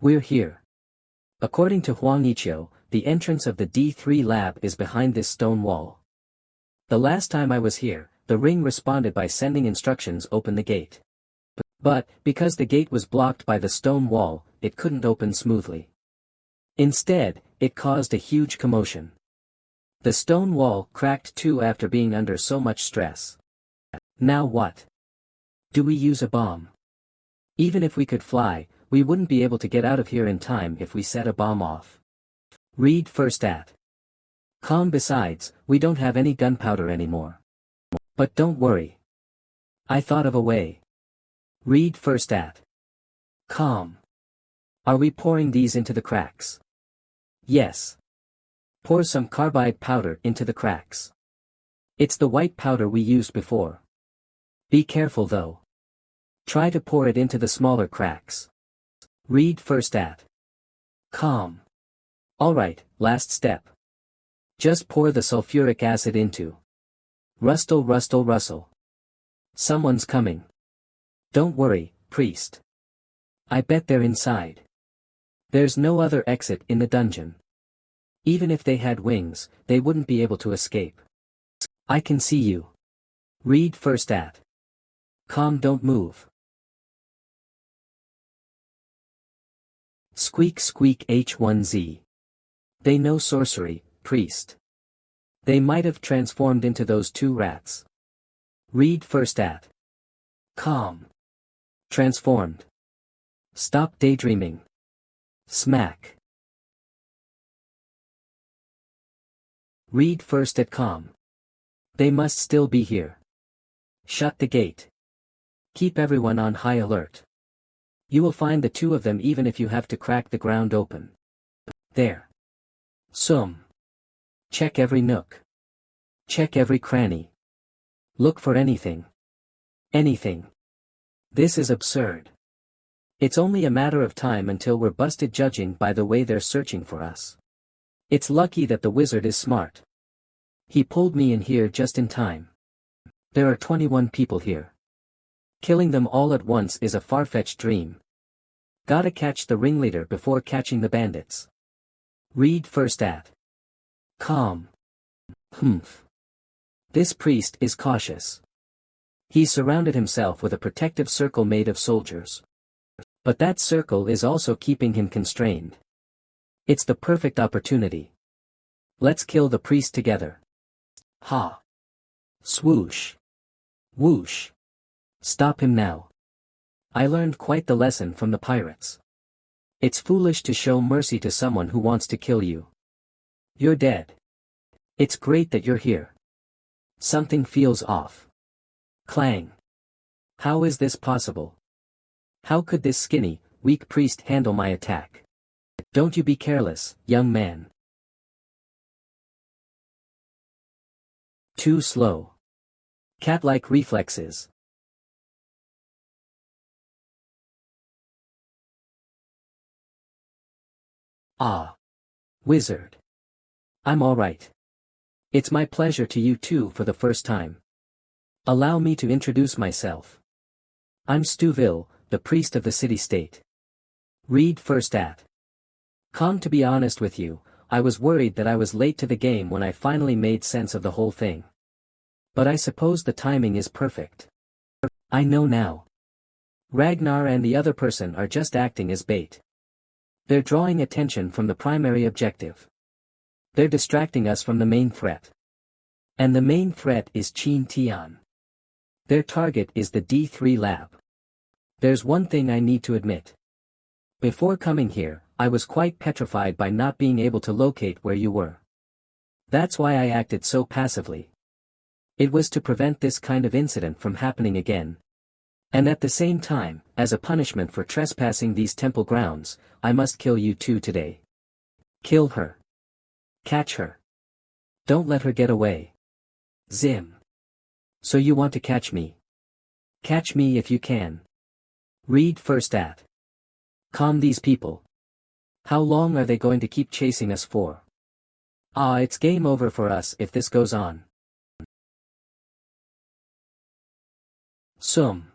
We're here. According to Huang Yiqiu, the entrance of the D3 lab is behind this stone wall. The last time I was here, the ring responded by sending instructions open the gate. But, because the gate was blocked by the stone wall, it couldn't open smoothly. Instead, it caused a huge commotion. The stone wall cracked too after being under so much stress. Now what? Do we use a bomb? Even if we could fly, we wouldn't be able to get out of here in time if we set a bomb off. Read first at. Com. Besides, we don't have any gunpowder anymore. But don't worry. I thought of a way. Read first at. Com. Are we pouring these into the cracks? Yes. Pour some carbide powder into the cracks. It's the white powder we used before. Be careful though. Try to pour it into the smaller cracks. Read first at. Com. Alright, last step. Just pour the sulfuric acid into. Rustle, rustle, rustle. Someone's coming. Don't worry, priest. I bet they're inside. There's no other exit in the dungeon. Even if they had wings, they wouldn't be able to escape. I can see you. Read first at. Com. Don't move. Squeak squeak H1Z. They know sorcery, priest. They might have transformed into those two rats. Read first at. Com. Transformed. Stop daydreaming. Smack. Read first at. Com. They must still be here. Shut the gate. Keep everyone on high alert. You will find the two of them even if you have to crack the ground open. There. Sum. Check every nook. Check every cranny. Look for anything. Anything. This is absurd. It's only a matter of time until we're busted judging by the way they're searching for us. It's lucky that the wizard is smart. He pulled me in here just in time. There are 21 people here. Killing them all at once is a far-fetched dream. Gotta catch the ringleader before catching the bandits. Read first at. Com. Humph. This priest is cautious. He's surrounded himself with a protective circle made of soldiers. But that circle is also keeping him constrained. It's the perfect opportunity. Let's kill the priest together. Ha. Swoosh. Whoosh. Stop him now. I learned quite the lesson from the pirates. It's foolish to show mercy to someone who wants to kill you. You're dead. It's great that you're here. Something feels off. Clang. How is this possible? How could this skinny, weak priest handle my attack? Don't you be careless, young man. Too slow. Cat-like reflexes. Ah. Wizard. I'm all right. It's my pleasure to you too for the first time. Allow me to introduce myself. I'm Stuville, the priest of the city-state. Read first at. Com. To be honest with you, I was worried that I was late to the game when I finally made sense of the whole thing. But I suppose the timing is perfect. I know now. Ragnar and the other person are just acting as bait. They're drawing attention from the primary objective. They're distracting us from the main threat. And the main threat is Chin Tian. Their target is the D3 lab. There's one thing I need to admit. Before coming here, I was quite petrified by not being able to locate where you were. That's why I acted so passively. It was to prevent this kind of incident from happening again. And at the same time, as a punishment for trespassing these temple grounds, I must kill you too today. Kill her. Catch her. Don't let her get away. Zim. So you want to catch me? Catch me if you can. Read first at. Com. These people. How long are they going to keep chasing us for? Ah, it's game over for us if this goes on. Sum.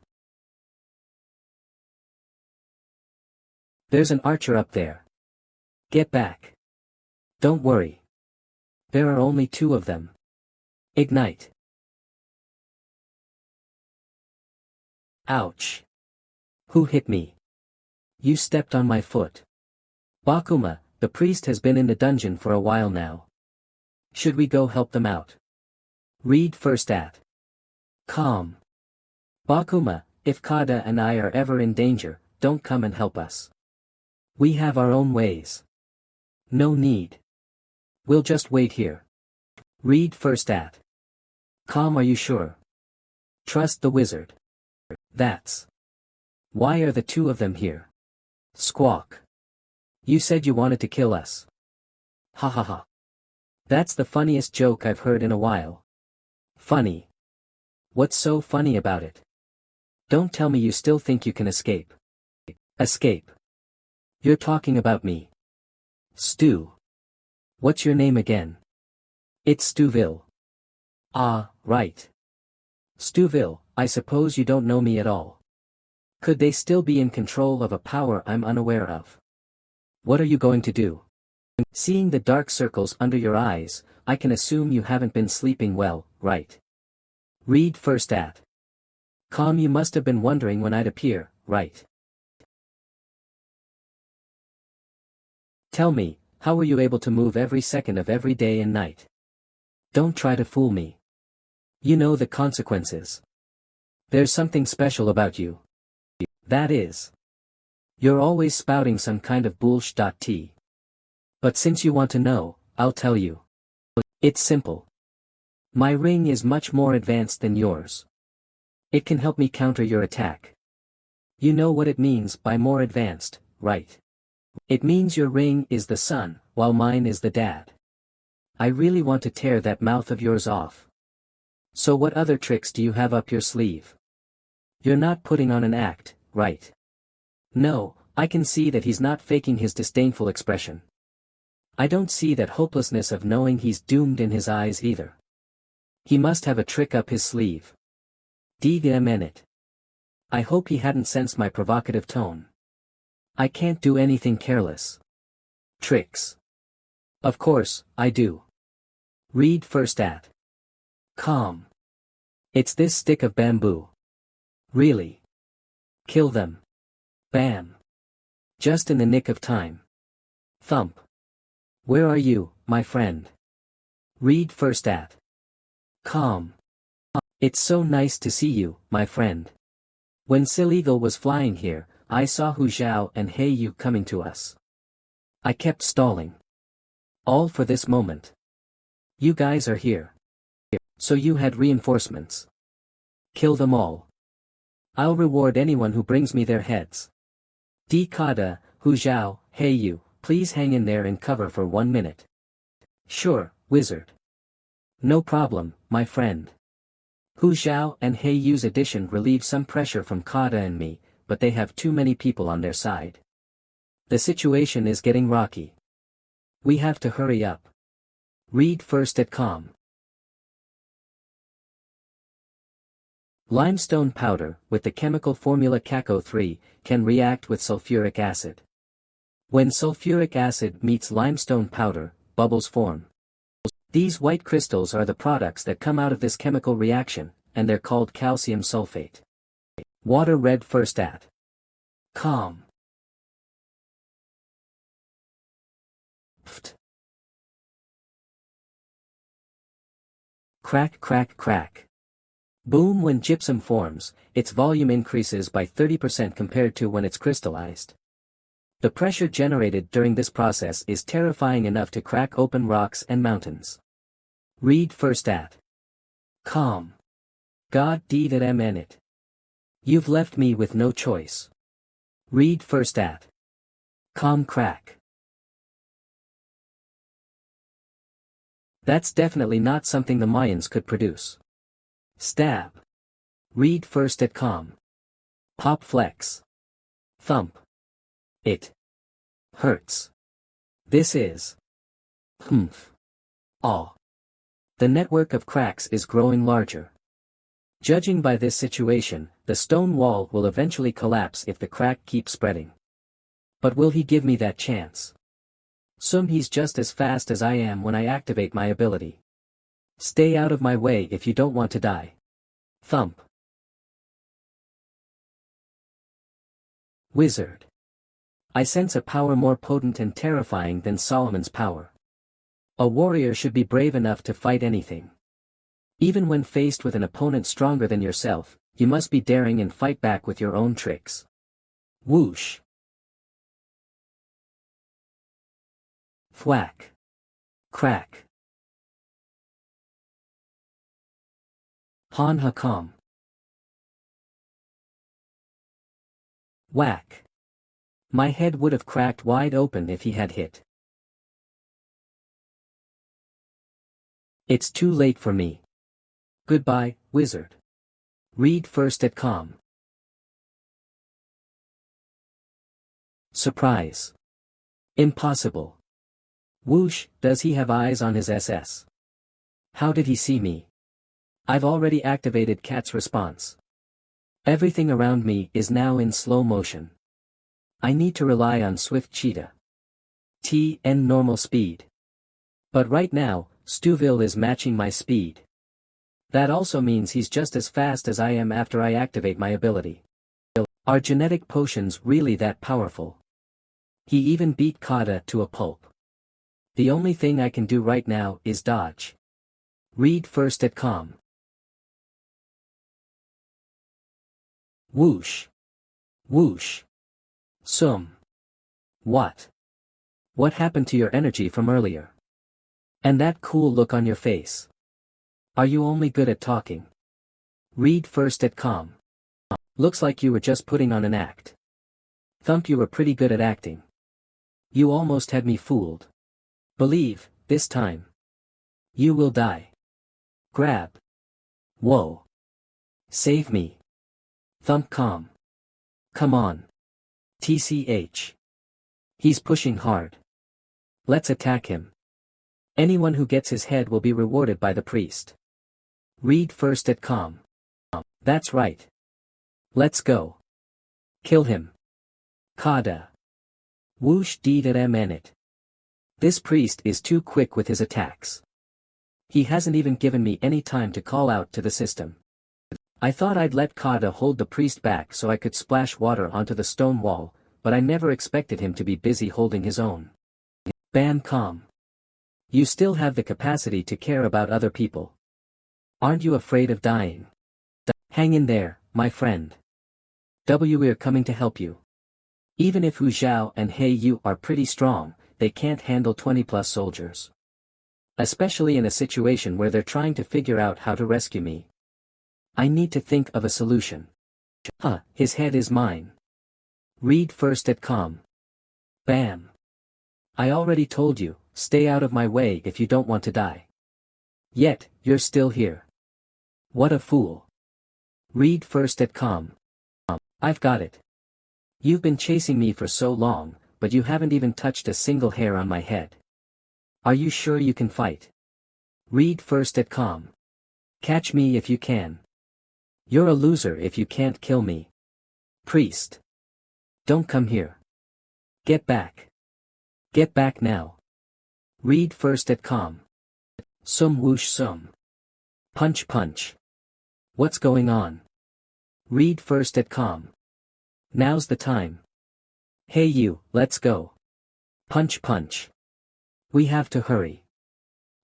There's an archer up there. Get back. Don't worry. There are only 2 of them. Ignite. Ouch. Who hit me? You stepped on my foot. Bakuma, the priest has been in the dungeon for a while now. Should we go help them out? Read first at. Calm. Bakuma, if Kada and I are ever in danger, don't come and help us. We have our own ways. No need. We'll just wait here. Read first at. Calm, are you sure? Trust the wizard. That's. Why are the 2 of them here? Squawk. You said you wanted to kill us. Ha ha ha. That's the funniest joke I've heard in a while. Funny. What's so funny about it? Don't tell me you still think you can escape. Escape. You're talking about me. Stu. What's your name again? It's Stuville. Ah, right. Stuville, I suppose you don't know me at all. Could they still be in control of a power I'm unaware of? What are you going to do? Seeing the dark circles under your eyes, I can assume you haven't been sleeping well, right? Read first at. Calm, you must have been wondering when I'd appear, right? Tell me, how were you able to move every second of every day and night? Don't try to fool me. You know the consequences. There's something special about you. That is. You're always spouting some kind of bullshit. But since you want to know, I'll tell you. It's simple. My ring is much more advanced than yours. It can help me counter your attack. You know what it means by more advanced, right? It means your ring is the son, while mine is the dad. I really want to tear that mouth of yours off. So what other tricks do you have up your sleeve? You're not putting on an act, right? No, I can see that he's not faking his disdainful expression. I don't see that hopelessness of knowing he's doomed in his eyes either. He must have a trick up his sleeve. D-minute. I hope he hadn't sensed my provocative tone. I can't do anything careless. Tricks. Of course, I do. Read first at. Calm. It's this stick of bamboo. Really? Kill them. Bam. Just in the nick of time. Thump. Where are you, my friend? Read first at. Calm. It's so nice to see you, my friend. When Silegal was flying here, I saw Hu Zhao and He Yu coming to us. I kept stalling. All for this moment. You guys are here. So you had reinforcements. Kill them all. I'll reward anyone who brings me their heads. Kada, Hu Zhao, He Yu, please hang in there and cover for 1 minute. Sure, wizard. No problem, my friend. Hu Zhao and He Yu's addition relieves some pressure from Kada and me, but they have too many people on their side. The situation is getting rocky. We have to hurry up. Read first at calm. Limestone powder, with the chemical formula CaCO3, can react with sulfuric acid. When sulfuric acid meets limestone powder, bubbles form. These white crystals are the products that come out of this chemical reaction, and they're called calcium sulfate. Water read first at. Calm. Pft. Crack crack crack. Boom. When gypsum forms, its volume increases by 30% compared to when it's crystallized. The pressure generated during this process is terrifying enough to crack open rocks and mountains. Read first at. Calm. God damn it. You've left me with no choice. Read first at. Calm crack. That's definitely not something the Mayans could produce. Stab. Read first at calm. Pop flex. Thump. It hurts. This is. Humph. Aw. The network of cracks is growing larger. Judging by this situation, the stone wall will eventually collapse if the crack keeps spreading. But will he give me that chance? He's just as fast as I am when I activate my ability. Stay out of my way if you don't want to die. Thump. Wizard. I sense a power more potent and terrifying than Solomon's power. A warrior should be brave enough to fight anything. Even when faced with an opponent stronger than yourself, you must be daring and fight back with your own tricks. Whoosh. Thwack. Crack. Han Hakam. Whack. My head would have cracked wide open if he had hit. It's too late for me. Goodbye, wizard. Read first at com. Surprise. Impossible. Whoosh, does he have eyes on his SS? How did he see me? I've already activated Cat's response. Everything around me is now in slow motion. I need to rely on Swift Cheetah. TN normal speed. But right now, Stuville is matching my speed. That also means he's just as fast as I am after I activate my ability. Are genetic potions really that powerful? He even beat Kada to a pulp. The only thing I can do right now is dodge. Read first at com. Whoosh. Whoosh. What? What happened to your energy from earlier? And that cool look on your face? Are you only good at talking? Read first at com. Looks like you were just putting on an act. Thump, you were pretty good at acting. You almost had me fooled. Believe, this time. You will die. Grab. Whoa. Save me. Thump com. Come on. TCH. He's pushing hard. Let's attack him. Anyone who gets his head will be rewarded by the priest. Read first at com. That's right. Let's go. Kill him. Kada. Whoosh deed at it. This priest is too quick with his attacks. He hasn't even given me any time to call out to the system. I thought I'd let Kada hold the priest back so I could splash water onto the stone wall, but I never expected him to be busy holding his own. Ban com. You still have the capacity to care about other people. Aren't you afraid of dying? Hang in there, my friend. We're coming to help you. Even if Hu Zhao and He Yu are pretty strong, they can't handle 20+ soldiers. Especially in a situation where they're trying to figure out how to rescue me. I need to think of a solution. His head is mine. Read first at com. Bam. I already told you, stay out of my way if you don't want to die. Yet, you're still here. What a fool. Read first at com. I've got it. You've been chasing me for so long, but you haven't even touched a single hair on my head. Are you sure you can fight? Read first at com. Catch me if you can. You're a loser if you can't kill me. Priest. Don't come here. Get back. Get back now. Read first at com. Whoosh Punch punch. What's going on? Read first at com. Now's the time. Hey you, let's go. Punch punch. We have to hurry.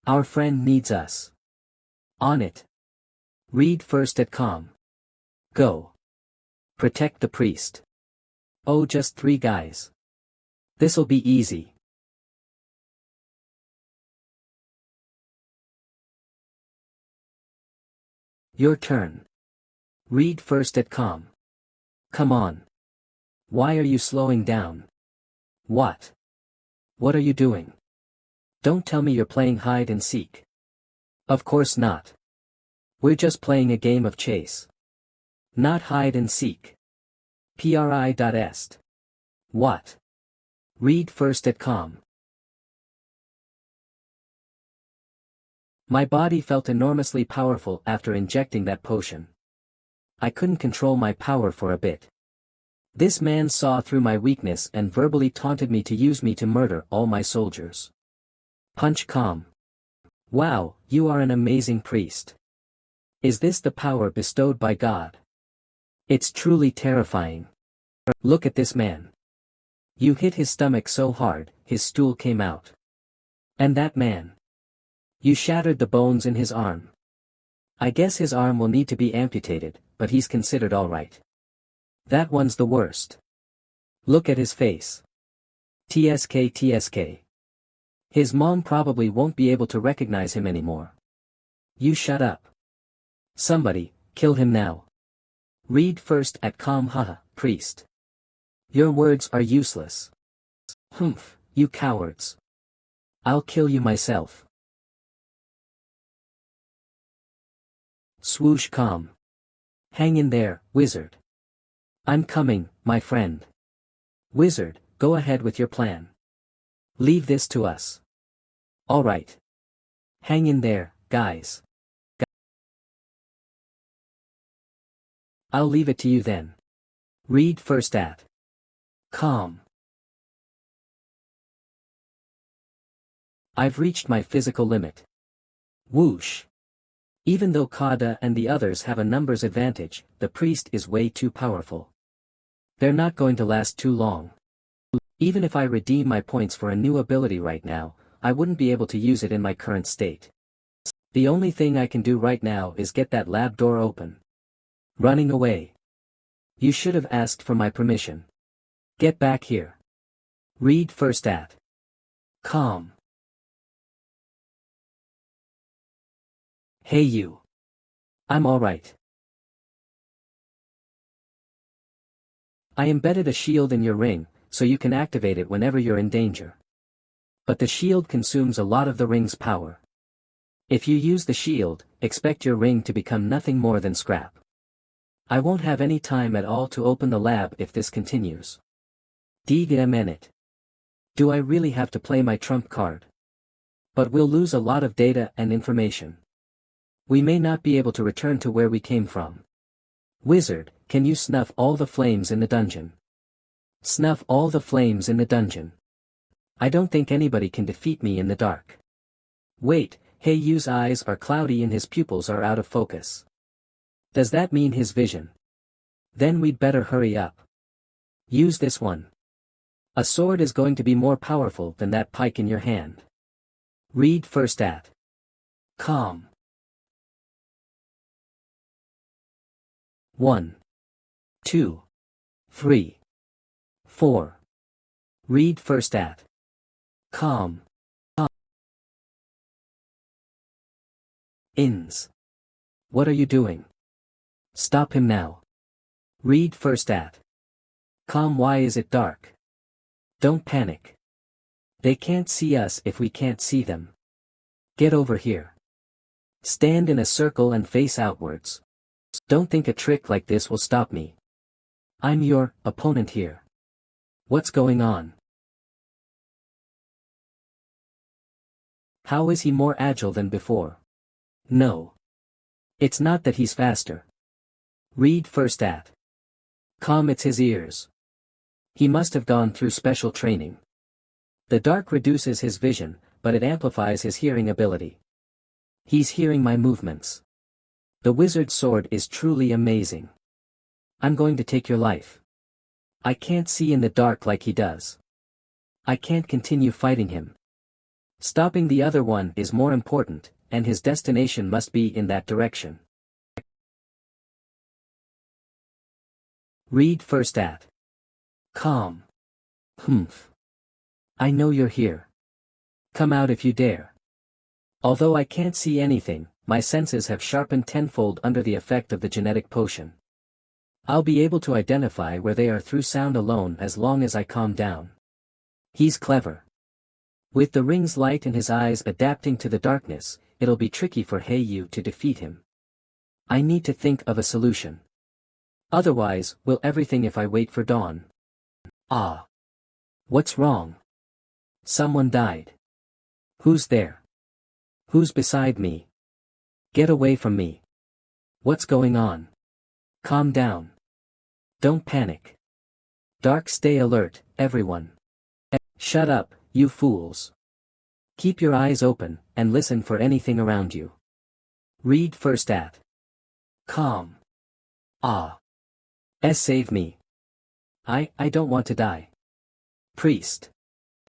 Our friend needs us. On it. Read first at com. Go. Protect the priest. Oh, just 3 guys. This'll be easy. Your turn. Read first at com. Come on. Why are you slowing down? What? What are you doing? Don't tell me you're playing hide and seek. Of course not. We're just playing a game of chase. Not hide and seek. Pri.est. What? Read first at com. My body felt enormously powerful after injecting that potion. I couldn't control my power for a bit. This man saw through my weakness and verbally taunted me to use me to murder all my soldiers. Punch calm. Wow, you are an amazing priest. Is this the power bestowed by God? It's truly terrifying. Look at this man. You hit his stomach so hard, his stool came out. And that man. You shattered the bones in his arm. I guess his arm will need to be amputated, but he's considered alright. That one's the worst. Look at his face. TSK TSK. His mom probably won't be able to recognize him anymore. You shut up. Somebody, kill him now. Read first at calm haha, priest. Your words are useless. Humph, you cowards. I'll kill you myself. Swoosh calm. Hang in there, wizard. I'm coming, my friend. Wizard, go ahead with your plan. Leave this to us. Alright. Hang in there, guys. I'll leave it to you then. Read first at. Calm. I've reached my physical limit. Whoosh. Even though Kada and the others have a numbers advantage, the priest is way too powerful. They're not going to last too long. Even if I redeem my points for a new ability right now, I wouldn't be able to use it in my current state. The only thing I can do right now is get that lab door open. Running away. You should have asked for my permission. Get back here. Read first at. Calm. Hey you. I'm alright. I embedded a shield in your ring, so you can activate it whenever you're in danger. But the shield consumes a lot of the ring's power. If you use the shield, expect your ring to become nothing more than scrap. I won't have any time at all to open the lab if this continues. D-minute. Do I really have to play my trump card? But we'll lose a lot of data and information. We may not be able to return to where we came from. Wizard, can you snuff all the flames in the dungeon? Snuff all the flames in the dungeon. I don't think anybody can defeat me in the dark. Wait, Heiyu's eyes are cloudy and his pupils are out of focus. Does that mean his vision? Then we'd better hurry up. Use this one. A sword is going to be more powerful than that pike in your hand. Read first at. Calm. 1, 2, 3, 4. Read first at. Calm. Ins. What are you doing? Stop him now. Read first at. Calm. Why is it dark? Don't panic. They can't see us if we can't see them. Get over here. Stand in a circle and face outwards. Don't think a trick like this will stop me. I'm your opponent here. What's going on? How is he more agile than before? No. It's not that he's faster. Read first at. Calm. It's his ears. He must have gone through special training. The dark reduces his vision, but it amplifies his hearing ability. He's hearing my movements. The wizard's sword is truly amazing. I'm going to take your life. I can't see in the dark like he does. I can't continue fighting him. Stopping the other one is more important, and his destination must be in that direction. Read first at. Calm. Humph. I know you're here. Come out if you dare. Although I can't see anything, my senses have sharpened tenfold under the effect of the genetic potion. I'll be able to identify where they are through sound alone as long as I calm down. He's clever. With the ring's light in his eyes adapting to the darkness, it'll be tricky for Heiyu to defeat him. I need to think of a solution. Otherwise, will everything if I wait for dawn? Ah. What's wrong? Someone died. Who's there? Who's beside me? Get away from me. What's going on? Calm down. Don't panic. Dark, stay alert, everyone. Shut up, you fools. Keep your eyes open, and listen for anything around you. Read first at. Calm. Ah. Save me. I don't want to die. Priest.